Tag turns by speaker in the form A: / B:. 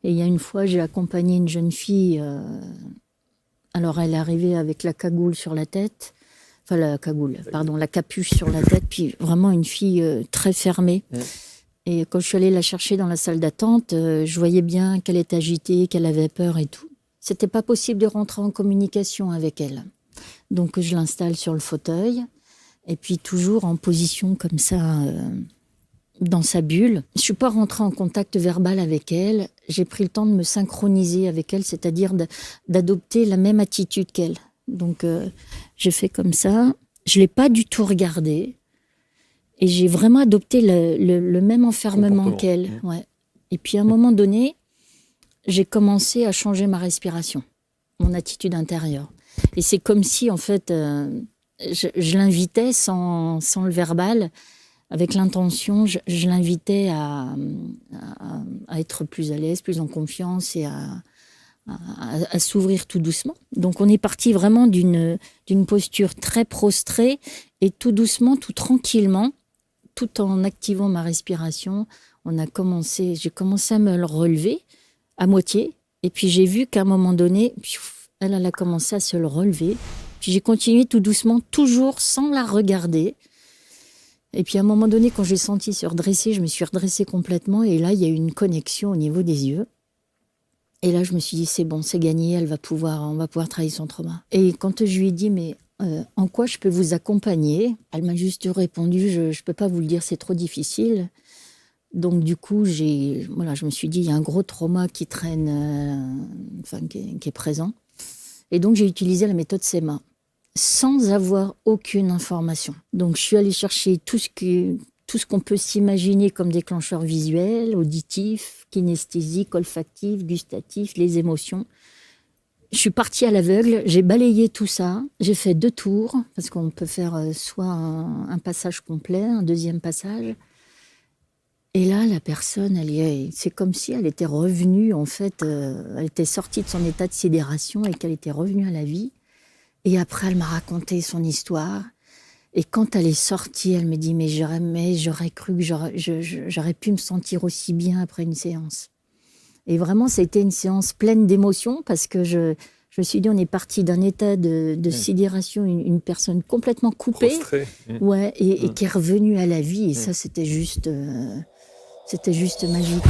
A: Et il y a une fois, j'ai accompagné une jeune fille. Alors, elle est arrivée avec la cagoule sur la tête. Enfin, la cagoule, pardon, la capuche sur la tête. Puis vraiment une fille très fermée. Et quand je suis allée la chercher dans la salle d'attente, je voyais bien qu'elle était agitée, qu'elle avait peur et tout. C'était pas possible de rentrer en communication avec elle. Donc, je l'installe sur le fauteuil. Et puis, toujours en position comme ça, dans sa bulle. Je suis pas rentrée en contact verbal avec elle. J'ai pris le temps de me synchroniser avec elle, c'est-à-dire d'adopter la même attitude qu'elle. Donc, j'ai fait comme ça. Je l'ai pas du tout regardée. Et j'ai vraiment adopté le même enfermement qu'elle. Ouais. Et puis, à un moment donné, j'ai commencé à changer ma respiration, mon attitude intérieure. Et c'est comme si, en fait, je l'invitais sans le verbal, avec l'intention, je l'invitais à être plus à l'aise, plus en confiance et à s'ouvrir tout doucement. Donc on est parti vraiment d'une posture très prostrée et tout doucement, tout tranquillement, tout en activant ma respiration, j'ai commencé à me le relever à moitié. Et puis j'ai vu qu'à un moment donné, elle a commencé à se le relever. Puis j'ai continué tout doucement, toujours sans la regarder. Et puis à un moment donné, quand j'ai senti se redresser, je me suis redressée complètement. Et là, il y a eu une connexion au niveau des yeux. Et là, je me suis dit, c'est bon, c'est gagné, on va pouvoir travailler son trauma. Et quand je lui ai dit, mais en quoi je peux vous accompagner ? Elle m'a juste répondu, je ne peux pas vous le dire, c'est trop difficile. Donc du coup, je me suis dit, il y a un gros trauma qui traîne, qui est présent. Et donc j'ai utilisé la méthode SEMA, sans avoir aucune information. Donc je suis allée chercher tout ce qu'on peut s'imaginer comme déclencheur visuel, auditif, kinesthésique, olfactif, gustatif, les émotions. Je suis partie à l'aveugle, j'ai balayé tout ça, j'ai fait 2 tours, parce qu'on peut faire soit un passage complet, un deuxième passage. Et là, la personne, c'est comme si elle était revenue, en fait, elle était sortie de son état de sidération et qu'elle était revenue à la vie. Et après, elle m'a raconté son histoire. Et quand elle est sortie, elle me dit, mais j'aurais cru que j'aurais pu me sentir aussi bien après une séance. Et vraiment, ça a été une séance pleine d'émotions parce que je me suis dit, on est parti d'un état de sidération, une personne complètement coupée.
B: Prostrée.
A: Ouais, et qui est revenue à la vie. Et ça, c'était juste magique.